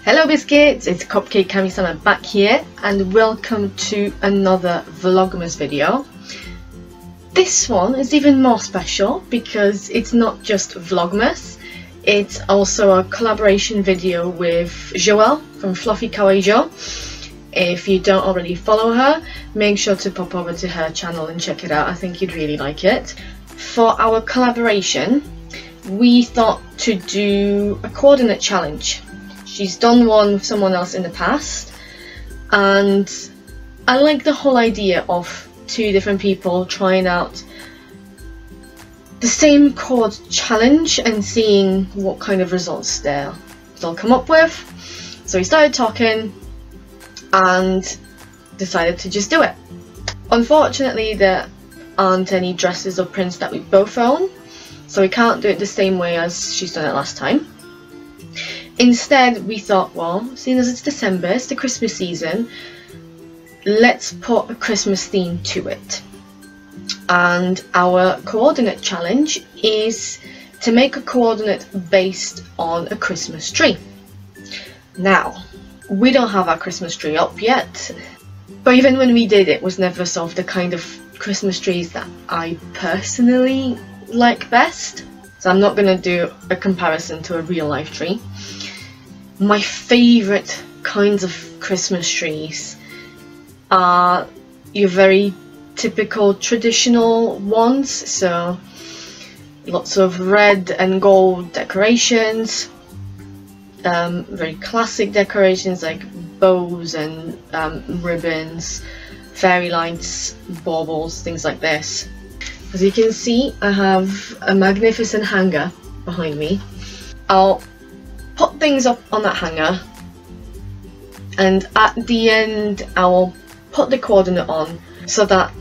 Hello biscuits, it's Cupcake Kamisama back here and welcome to another Vlogmas video. This one is even more special because it's not just Vlogmas, it's also a collaboration video with Joelle from FluffyKawaiiJo. If you don't already follow her, make sure to pop over to her channel and check it out. I think you'd really like it. For our collaboration, we thought to do a coordinate challenge. She's done one with someone else in the past, and I like the whole idea of two different people trying out the same chord challenge and seeing what kind of results they'll come up with. So we started talking and decided to just do it. Unfortunately, there aren't any dresses or prints that we both own, so we can't do it the same way as she's done it last time. Instead, we thought, well, seeing as it's December, it's the Christmas season, let's put a Christmas theme to it. And our coordinate challenge is to make a coordinate based on a Christmas tree. Now, we don't have our Christmas tree up yet, but even when we did, it was never sort of the kind of Christmas trees that I personally like best. So I'm not going to do a comparison to a real life tree. My favourite kinds of Christmas trees are your very typical traditional ones, so lots of red and gold decorations, very classic decorations like bows and ribbons, fairy lights, baubles, things like this. As you can see, I have a magnificent hanger behind me. I'll put things up on that hanger, and at the end I'll put the coordinate on so that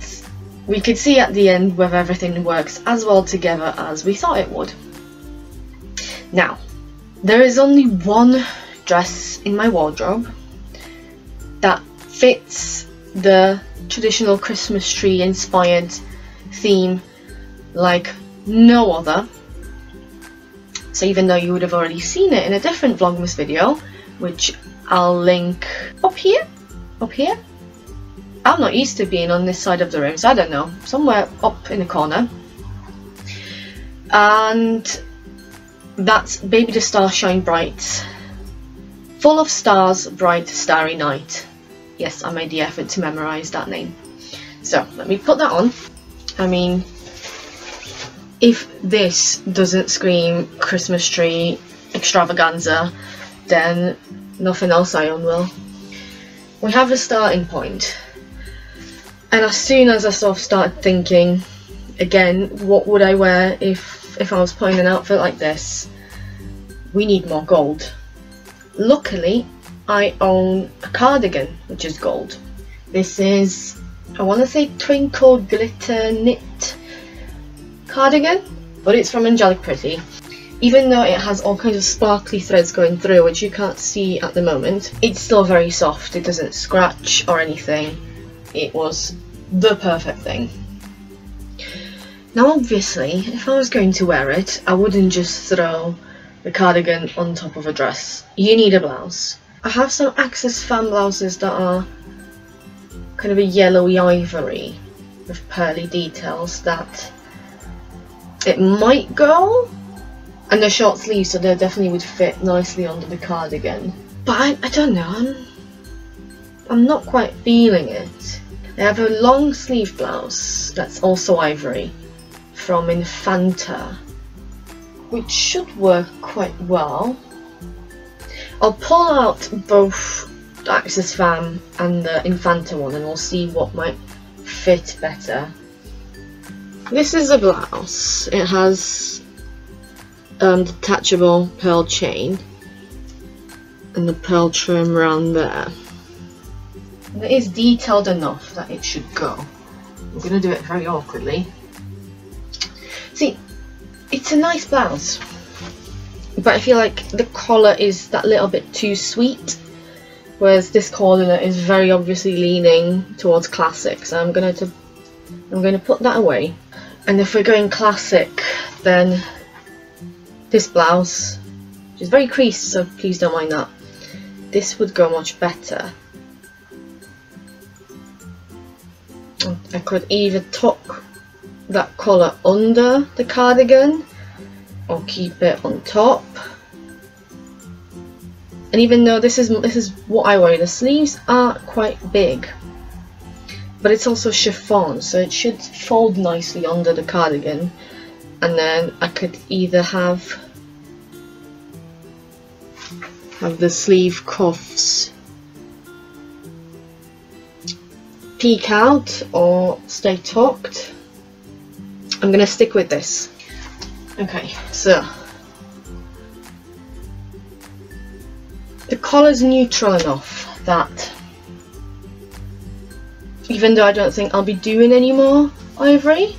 we could see at the end whether everything works as well together as we thought it would. Now, there is only one dress in my wardrobe that fits the traditional Christmas tree inspired theme like no other. So even though you would have already seen it in a different Vlogmas video, which I'll link up here, I'm not used to being on this side of the room, so I don't know, somewhere up in the corner. And that's Baby the Star Shine Bright, full of stars, bright starry night. Yes, I made the effort to memorize that name. So let me put that on. I mean, if this doesn't scream Christmas tree extravaganza, then nothing else I own will. We have a starting point, and as soon as I sort of started thinking, again, what would I wear if I was putting an outfit like this? We need more gold. Luckily, I own a cardigan which is gold. This is, I want to say, Twinkle Glitter Knit cardigan, but it's from Angelic Pretty. Even though it has all kinds of sparkly threads going through, which you can't see at the moment, it's still very soft. It doesn't scratch or anything. It was the perfect thing. Now obviously, if I was going to wear it, I wouldn't just throw the cardigan on top of a dress. You need a blouse. I have some Access fan blouses that are kind of a yellowy ivory with pearly details that it might go, and they're short sleeves, so they definitely would fit nicely under the cardigan. But I don't know, I'm not quite feeling it. I have a long sleeve blouse that's also ivory from Infanta, which should work quite well. I'll pull out both the Access Fan and the Infanta one and we'll see what might fit better. This is a blouse. It has detachable pearl chain and the pearl trim around there. And it is detailed enough that it should go. I'm going to do it very awkwardly. See, it's a nice blouse, but I feel like the collar is that little bit too sweet, whereas this coordinate is very obviously leaning towards classic, so I'm going to put that away. And if we're going classic, then this blouse, which is very creased, so please don't mind that, this would go much better. I could either tuck that colour under the cardigan or keep it on top. And even though this is what I wear, the sleeves are quite big, but it's also chiffon, so it should fold nicely under the cardigan. And then I could either have the sleeve cuffs peek out or stay tucked. I'm gonna stick with this. Okay, so the collar's neutral enough that even though I don't think I'll be doing any more ivory,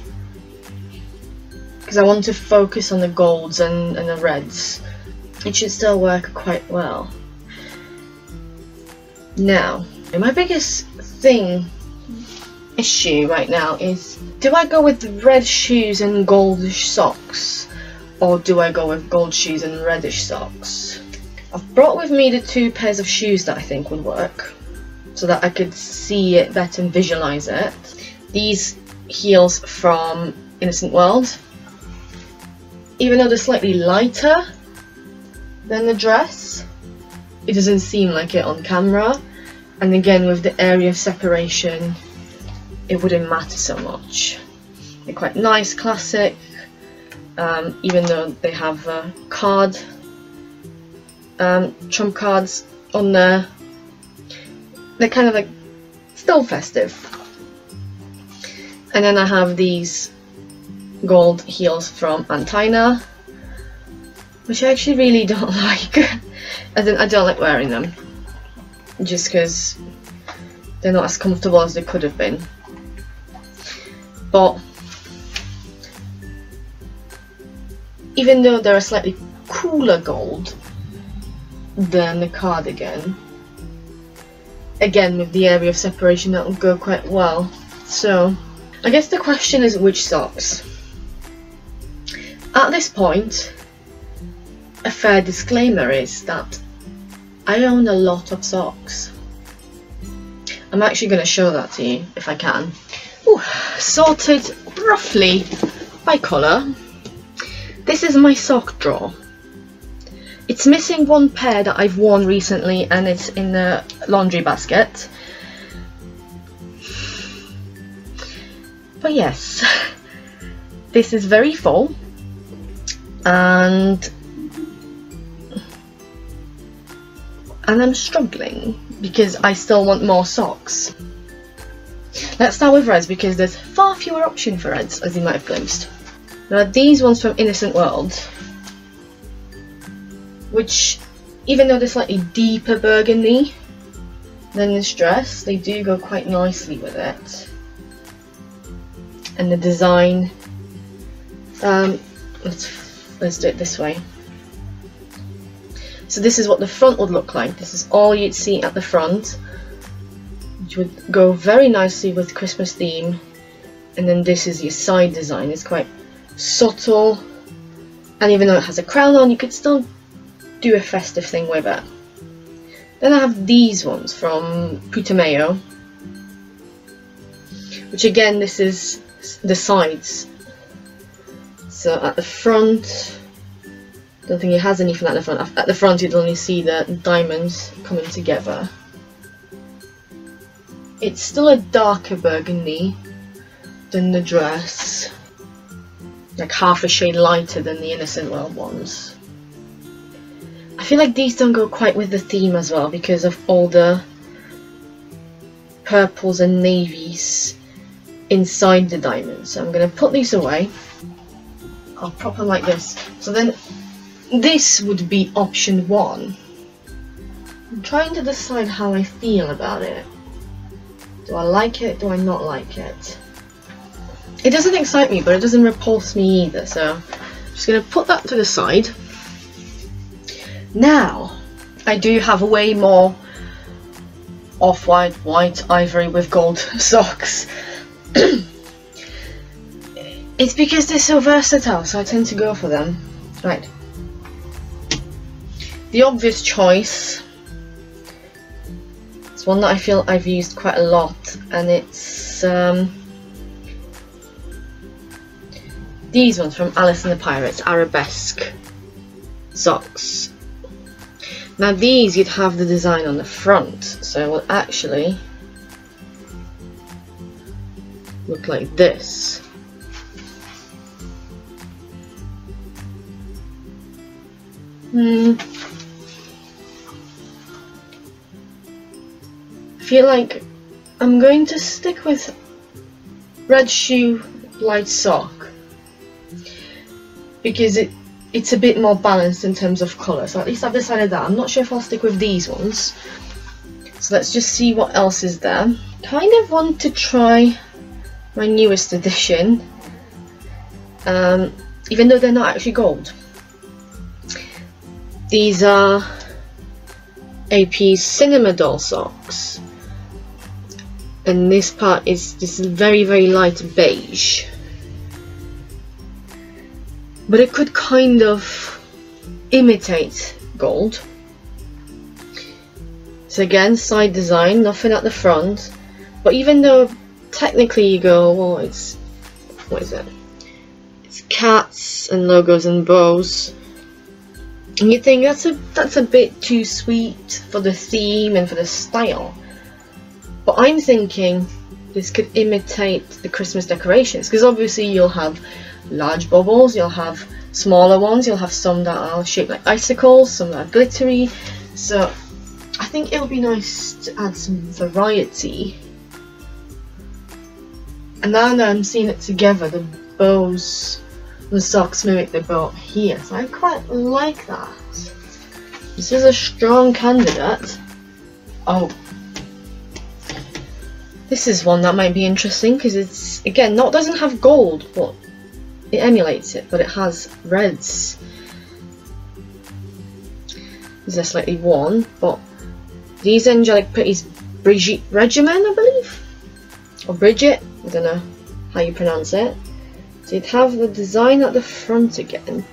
because I want to focus on the golds and the reds, it should still work quite well. Now, my biggest issue right now is, do I go with red shoes and goldish socks, or do I go with gold shoes and reddish socks? I've brought with me the 2 pairs of shoes that I think would work, so that I could see it better and visualize it. These heels from Innocent World, even though they're slightly lighter than the dress, it doesn't seem like it on camera, and again with the area of separation it wouldn't matter so much. They're quite nice, classic, even though they have trump cards on there. They're kind of like still festive. And then I have these gold heels from Antina, which I actually really don't like. I don't like wearing them, just because they're not as comfortable as they could have been. But even though they're a slightly cooler gold than the cardigan, again with the area of separation that will go quite well. So I guess the question is which socks. At this point, a fair disclaimer is that I own a lot of socks. I'm actually going to show that to you if I can. Ooh, sorted roughly by colour. This is my sock drawer. It's missing 1 pair that I've worn recently, and it's in the laundry basket. But yes, this is very full, and I'm struggling because I still want more socks. Let's start with reds because there's far fewer options for reds, as you might have glimpsed. There are these ones from Innocent World, which, even though they're slightly deeper burgundy than this dress, they do go quite nicely with it. And the design, let's do it this way. So this is what the front would look like. This is all you'd see at the front, which would go very nicely with Christmas theme. And then this is your side design. It's quite subtle, and even though it has a crown on, you could still do a festive thing with it. Then I have these ones from Putumayo, which again, this is the sides. So at the front, I don't think it has anything at the front. At the front you'd only see the diamonds coming together. It's still a darker burgundy than the dress, like half a shade lighter than the Innocent World ones. I feel like these don't go quite with the theme as well because of all the purples and navies inside the diamonds. So I'm going to put these away. I'll prop them like this. So then this would be option 1. I'm trying to decide how I feel about it. Do I like it? Do I not like it? It doesn't excite me, but it doesn't repulse me either, so I'm just going to put that to the side. Now, I do have way more off-white, white, ivory with gold socks. It's because they're so versatile, so I tend to go for them. Right. The obvious choice, it's one that I feel I've used quite a lot, and it's these ones from Alice and the Pirates, Arabesque socks. Now these, you'd have the design on the front, so it will actually look like this. I feel like I'm going to stick with red shoe, light sock, because it's a bit more balanced in terms of colour, so at least I've decided that. I'm not sure if I'll stick with these ones, so let's just see what else is there. Kind of want to try my newest edition, even though they're not actually gold. These are AP's Cinema Doll socks, and this part is this very, very light beige, but it could kind of imitate gold. So again, side design, nothing at the front, but even though technically you go, well, it's, what is it? It's cats and logos and bows. And you think that's a bit too sweet for the theme and for the style. But I'm thinking this could imitate the Christmas decorations, because obviously you'll have large bubbles, you'll have smaller ones, you'll have some that are shaped like icicles, some that are glittery. So I think it'll be nice to add some variety. And now that I'm seeing it together, the bows, the socks mimic the bow here, so I quite like that. This is a strong candidate. Oh, this is one that might be interesting, because it's, again, doesn't have gold, but it emulates it, but it has reds. These are slightly worn, but these Angelic Pretty's Brigitte Regimen, I believe, or Bridget, I don't know how you pronounce it. So you'd have the design at the front again,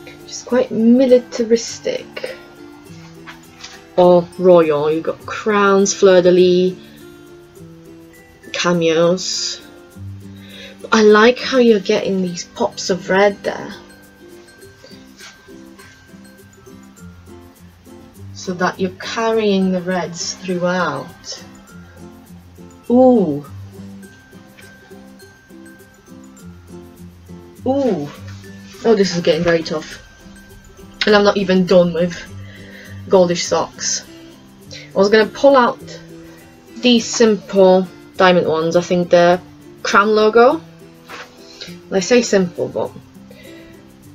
which is quite militaristic, or royal. You've got crowns, fleur-de-lis, cameos. But I like how you're getting these pops of red there, so that you're carrying the reds throughout. Ooh. Ooh, oh, this is getting very tough, and I'm not even done with goldish socks. I was going to pull out these simple diamond ones. I think they're crown logo. I say simple, but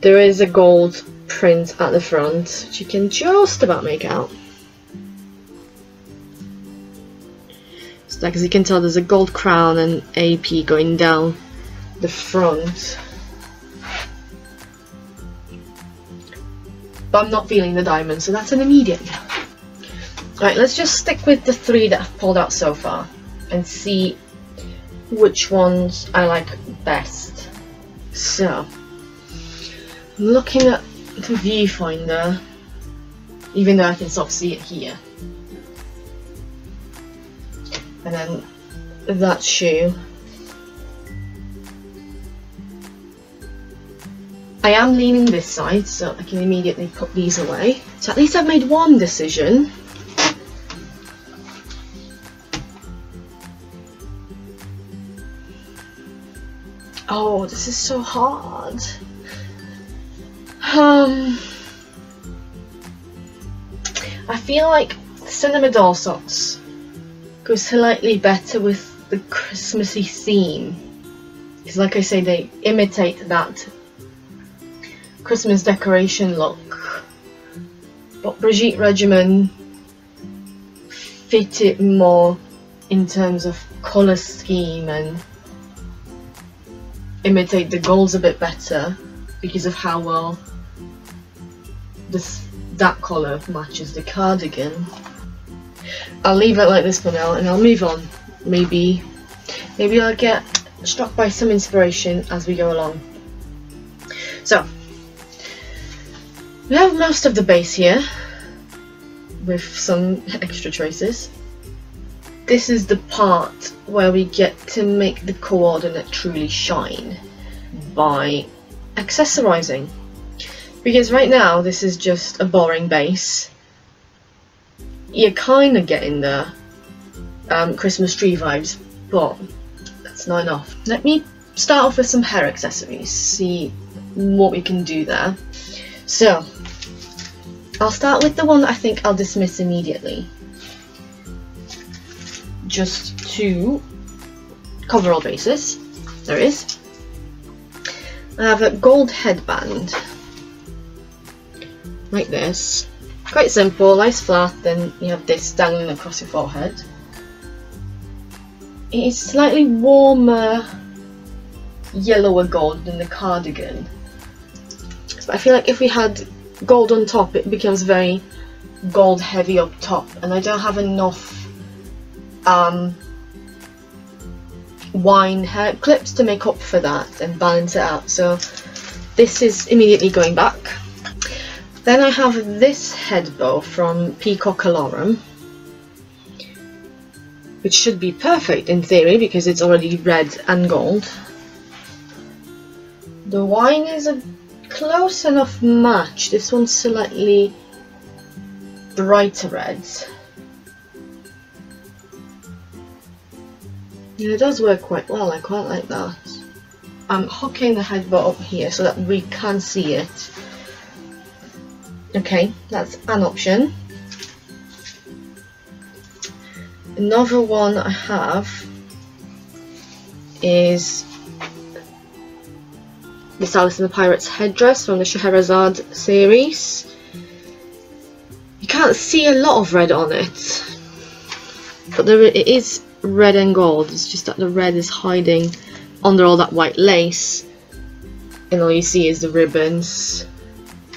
there is a gold print at the front, which you can just about make out. So, as you can tell, there's a gold crown and AP going down the front. But I'm not feeling the diamond, so that's an immediate. Right, let's just stick with the three that I've pulled out so far and see which ones I like best. So, looking at the viewfinder, even though I can sort of see it here, and then that shoe. I am leaning this side, so I can immediately put these away. So at least I've made one decision. Oh, this is so hard. I feel like Cinema Doll socks goes slightly better with the Christmassy theme, because like I say, they imitate that Christmas decoration look, but Brigitte Regimen fit it more in terms of colour scheme and imitate the golds a bit better because of how well that colour matches the cardigan. I'll leave it like this for now and I'll move on. Maybe I'll get struck by some inspiration as we go along. So we have most of the base here with some extra choices. This is the part where we get to make the coordinate truly shine by accessorizing, because right now this is just a boring base. You're kind of getting the Christmas tree vibes, but that's not enough. Let me start off with some hair accessories, see what we can do there. So I'll start with the one that I think I'll dismiss immediately, just to cover all bases. There it is. I have a gold headband, like this. Quite simple, nice flat, then you have this dangling across your forehead. It is slightly warmer, yellower gold than the cardigan. But I feel like if we had gold on top, it becomes very gold heavy up top, and I don't have enough wine hair clips to make up for that and balance it out, so this is immediately going back. Then I have this head bow from Peacock Alarum, which should be perfect in theory because it's already red and gold. The wine is a close enough match. This one's slightly brighter reds. Yeah, it does work quite well, I quite like that. I'm hooking the head bow up here so that we can see it. Okay, that's an option. Another one I have is this Alice and the Pirates headdress from the Scheherazade series. You can't see a lot of red on it, but it is red and gold. It's just that the red is hiding under all that white lace, and all you see is the ribbons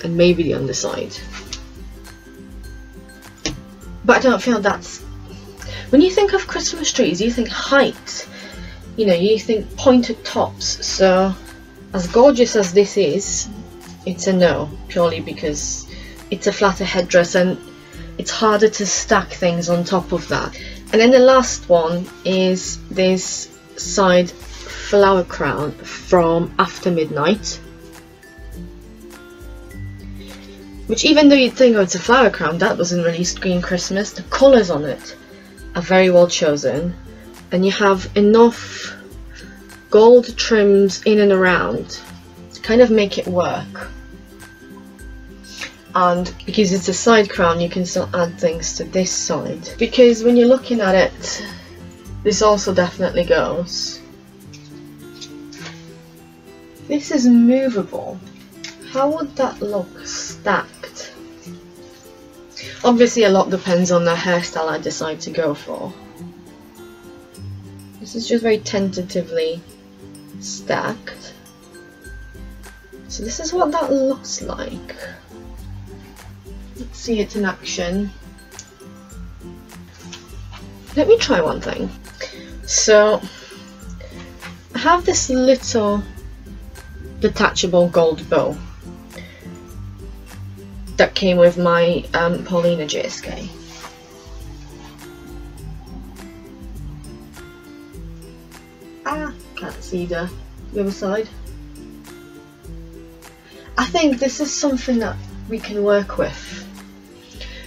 and maybe the underside. But I don't feel that's... When you think of Christmas trees, you think height, you know, you think pointed tops. So as gorgeous as this is, it's a no, purely because it's a flatter headdress and it's harder to stack things on top of that. And then the last one is this side flower crown from After Midnight, which, even though you'd think, oh, it's a flower crown, that wasn't really scream Christmas, the colours on it are very well chosen, and you have enough gold trims in and around to kind of make it work. And because it's a side crown, you can still add things to this side, because when you're looking at it, this also definitely goes. This is movable. How would that look stacked? Obviously a lot depends on the hairstyle I decide to go for. This is just very tentatively stacked. So this is what that looks like. Let's see it in action. Let me try one thing. So I have this little detachable gold bow that came with my Paulina JSK. Can't see the other side. I think this is something that we can work with,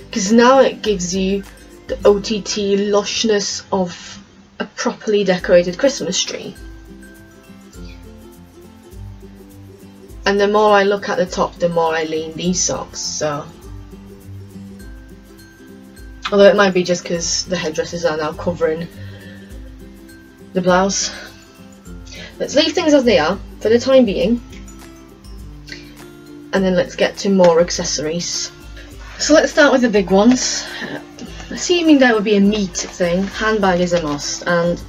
because now it gives you the OTT lushness of a properly decorated Christmas tree. And the more I look at the top, the more I lean these socks, so... Although it might be just because the headdresses are now covering the blouse. Let's leave things as they are for the time being. And then let's get to more accessories. So let's start with the big ones. Assuming there would be a meat thing, handbag is a must. And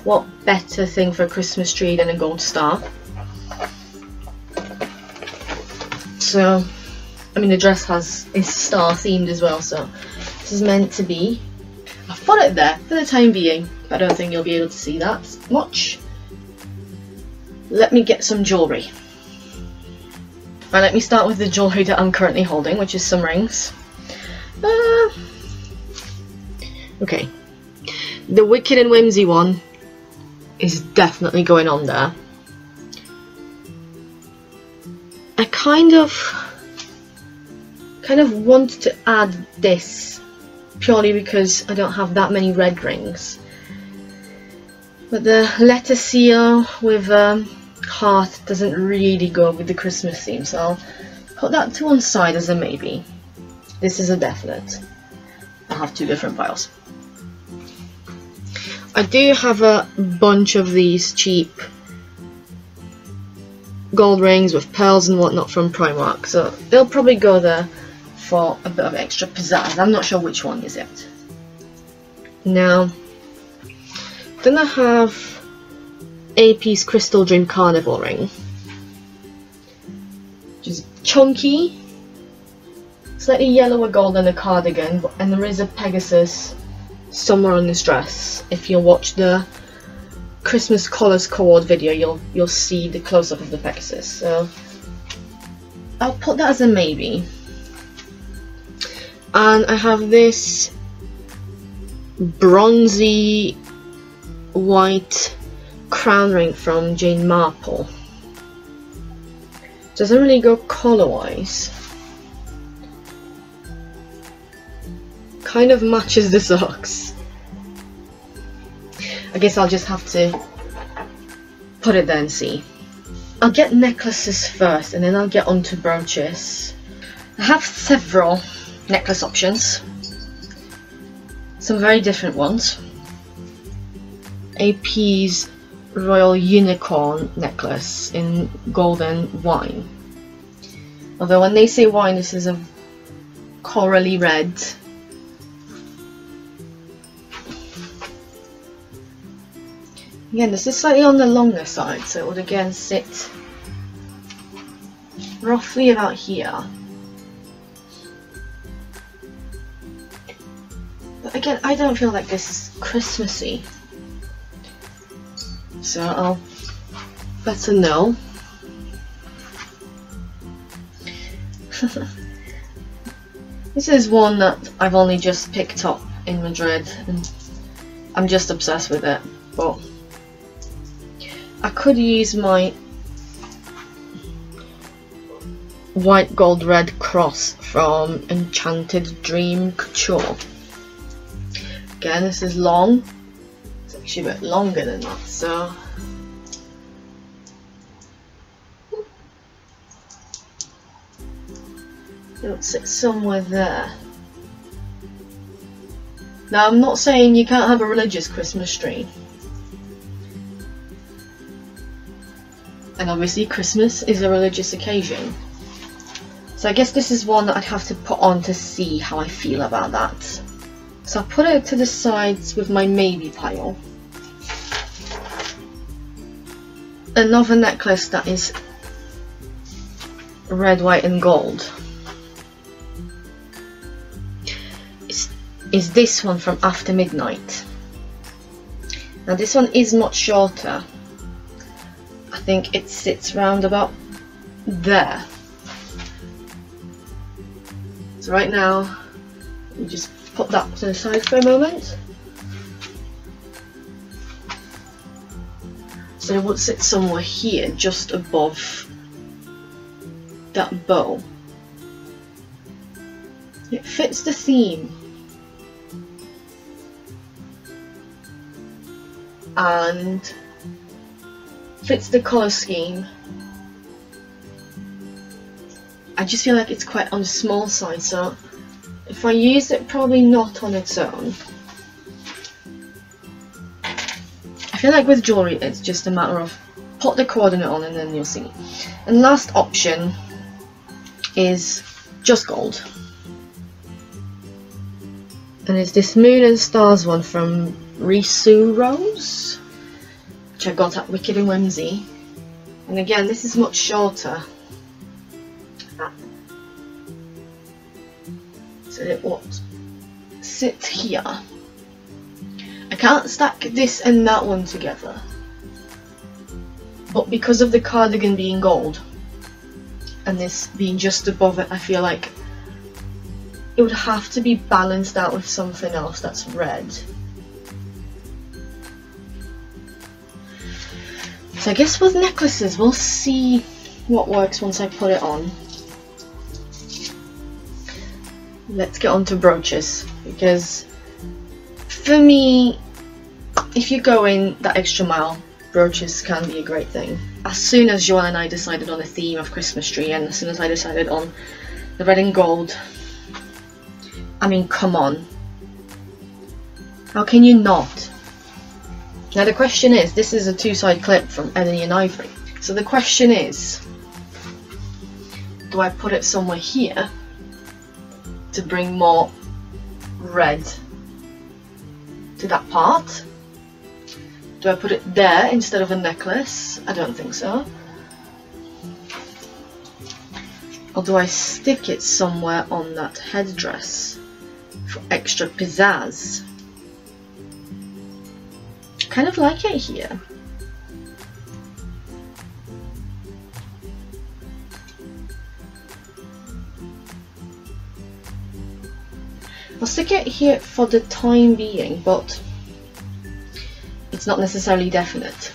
what better thing for a Christmas tree than a gold star? So, I mean, the dress is star themed as well, so this is meant to be. put it there for the time being. I don't think you'll be able to see that much. Let me get some jewellery. Right, let me start with the jewellery that I'm currently holding, which is some rings. Okay, the Wicked and Whimsy one is definitely going on there. I kind of want to add this purely because I don't have that many red rings. But the letter seal with heart doesn't really go with the Christmas theme, so I'll put that to one side as a maybe. This is a definite. I'll have two different piles. I do have a bunch of these cheap gold rings with pearls and whatnot from Primark, so they'll probably go there for a bit of extra pizzazz. I'm not sure which one is it. Now, then I have AP's Crystal Dream Carnival ring, which is chunky, slightly yellower gold than a cardigan, and there is a Pegasus somewhere on this dress. If you watch the Christmas Colours Coord video, you'll see the close-up of the Pegasus. So I'll put that as a maybe. And I have this bronzy white crown ring from Jane Marple. Doesn't really go colour-wise. Kind of matches the socks. I guess I'll just have to put it there and see. I'll get necklaces first and then I'll get onto brooches. I have several necklace options. Some very different ones. AP's Royal Unicorn necklace in golden wine. Although when they say wine, this is a corally red. Again, this is slightly on the longer side, so it would again sit roughly about here. But again, I don't feel like this is Christmassy, so I'll better know. This is one that I've only just picked up in Madrid and I'm just obsessed with it, but I could use my white gold red cross from Enchanted Dream Couture. Again, this is long. It's actually a bit longer than that, so it'll sit somewhere there. Now, I'm not saying you can't have a religious Christmas tree. And obviously Christmas is a religious occasion. So I guess this is one that I'd have to put on to see how I feel about that. So I'll put it to the sides with my maybe pile. Another necklace that is red, white and gold is this one from After Midnight. Now this one is much shorter. I think it sits round about there. So right now, let me just put that to the side for a moment. So it would sit somewhere here, just above that bow. It fits the theme. And fits the colour scheme. I just feel like it's quite on the small side, so if I use it, probably not on its own. I feel like with jewellery it's just a matter of put the coordinate on and then you'll see. And last option is just gold. And it's this Moon and Stars one from Risu Rose, which I got at Wicked and Whimsy. And again, this is much shorter. So it would sit here. I can't stack this and that one together, but because of the cardigan being gold and this being just above it, I feel like it would have to be balanced out with something else that's red. So I guess with necklaces, we'll see what works once I put it on. Let's get on to brooches, because for me, if you're going that extra mile, brooches can be a great thing. As soon as Joelle and I decided on a theme of Christmas tree, and as soon as I decided on the red and gold, I mean, come on. How can you not? Now the question is, this is a two-side clip from Ebony and Ivory. So the question is, do I put it somewhere here to bring more red to that part? Do I put it there instead of a necklace? I don't think so. Or do I stick it somewhere on that headdress for extra pizzazz? Kind of like it here. I'll stick it here for the time being, but it's not necessarily definite.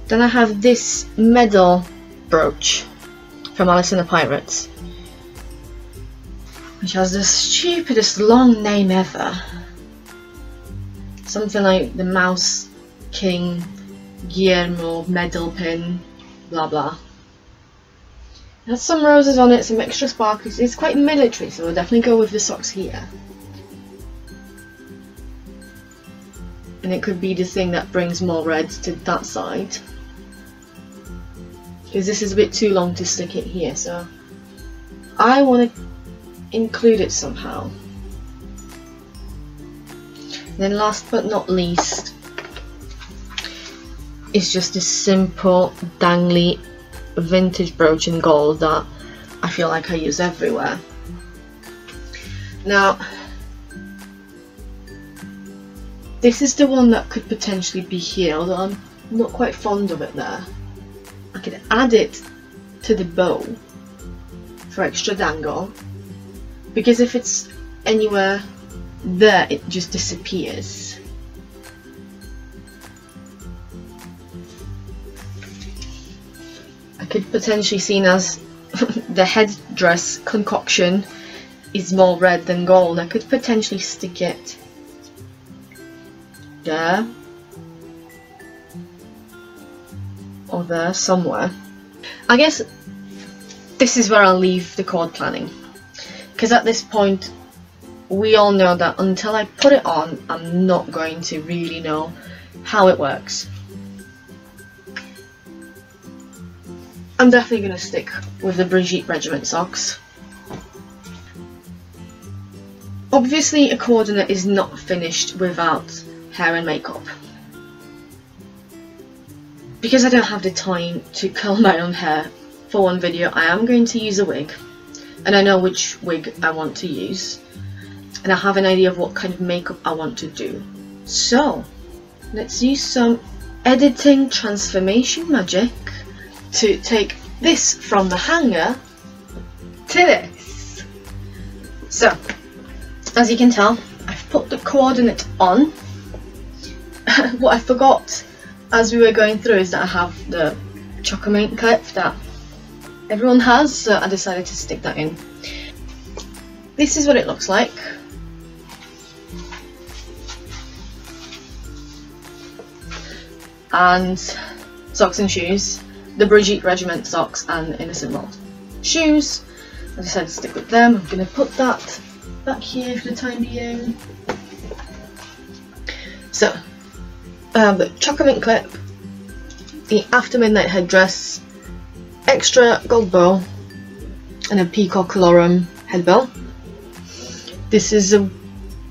Then I have this medal brooch from Alice and the Pirates, which has the stupidest long name ever. Something like the Mouse King Guillermo medal pin, blah blah. It has some roses on it, some extra sparkles. It's quite military, so we'll definitely go with the socks here. And it could be the thing that brings more red to that side, because this is a bit too long to stick it here, so I want to include it somehow. And then last but not least is just a simple dangly vintage brooch in gold that I feel like I use everywhere. Now this is the one that could potentially be here, although I'm not quite fond of it there. I could add it to the bow for extra dangle, because if it's anywhere there it just disappears. I could potentially see as the headdress concoction is more red than gold. I could potentially stick it there or there somewhere. I guess this is where I'll leave the cord planning, because at this point we all know that until I put it on, I'm not going to really know how it works. I'm definitely going to stick with the Brigitte Regiment socks. Obviously a coordinate is not finished without hair and makeup. Because I don't have the time to curl my own hair for one video, I am going to use a wig. And I know which wig I want to use. And I have an idea of what kind of makeup I want to do. So, let's use some editing transformation magic to take this from the hanger to this. So, as you can tell, I've put the coordinate on. What I forgot as we were going through is that I have the chocolate clip that everyone has, so I decided to stick that in. This is what it looks like. And socks and shoes. The Brigitte Regiment socks and Innocent Mold shoes. I decided to stick with them. I'm going to put that back here for the time being. So, the chocolate clip, the After Midnight headdress, extra gold bow, and a peacock colorum head bow. This is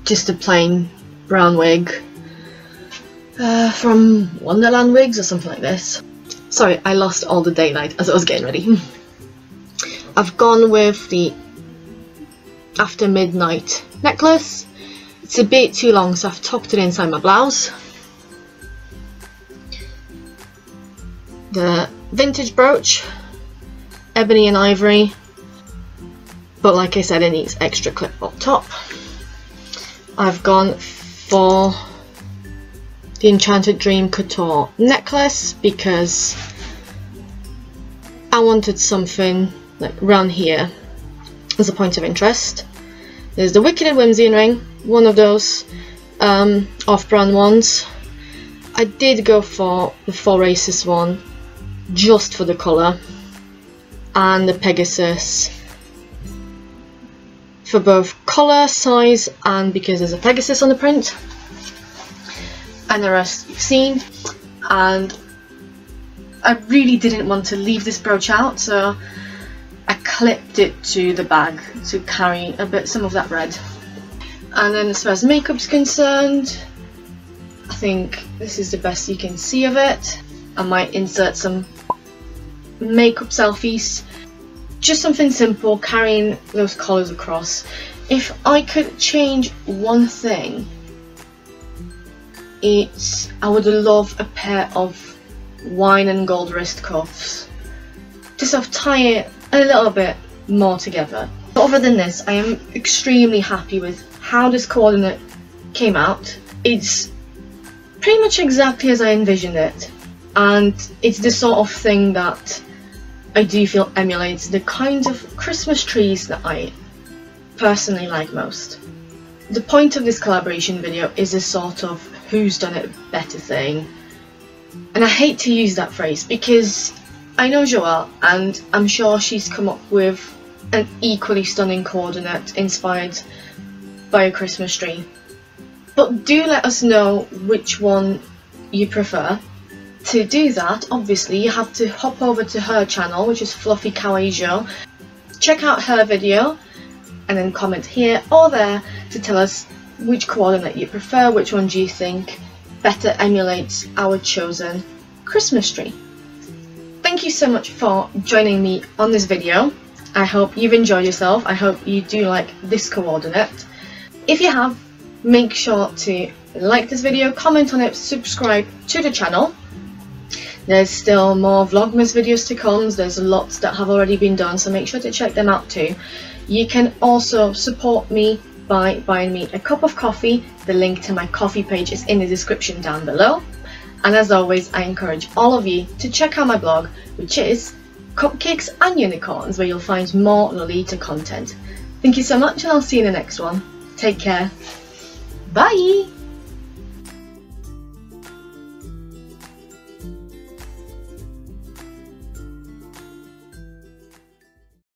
just a plain brown wig from Wonderland Wigs or something like this. Sorry, I lost all the daylight as I was getting ready. I've gone with the After Midnight necklace. It's a bit too long, so I've tucked it inside my blouse. The vintage brooch, ebony and ivory, but like I said, it needs extra clip up top. I've gone for the Enchanted Dream Couture necklace because I wanted something like around here as a point of interest. There's the Wicked and Whimsy ring, one of those off-brand ones. I did go for the Four Aces one just for the colour, and the Pegasus for both colour, size, and because there's a Pegasus on the print. And the rest you've seen. And I really didn't want to leave this brooch out, so I clipped it to the bag to carry some of that red. And then as far as makeup's concerned, I think this is the best you can see of it. I might insert some makeup selfies. Just something simple, carrying those colours across. If I could change one thing, I would love a pair of wine and gold wrist cuffs to sort of tie it a little bit more together. But other than this, I am extremely happy with how this coordinate came out. It's pretty much exactly as I envisioned it, and it's the sort of thing that I do feel emulates the kinds of Christmas trees that I personally like most. The point of this collaboration video is a sort of who's done it better thing, and I hate to use that phrase because I know Joelle and I'm sure she's come up with an equally stunning coordinate inspired by a Christmas tree. But do let us know which one you prefer. To do that, obviously, you have to hop over to her channel, which is FluffyKawaiiJo. Check out her video and then comment here or there to tell us which coordinate you prefer, which one do you think better emulates our chosen Christmas tree. Thank you so much for joining me on this video. I hope you've enjoyed yourself. I hope you do like this coordinate. If you have, make sure to like this video, comment on it, subscribe to the channel. There's still more Vlogmas videos to come. There's lots that have already been done, so make sure to check them out too. You can also support me by buying me a cup of coffee. The link to my coffee page is in the description down below. And as always, I encourage all of you to check out my blog, which is Cupcakes and Unicorns, where you'll find more Lolita content. Thank you so much, and I'll see you in the next one. Take care. Bye!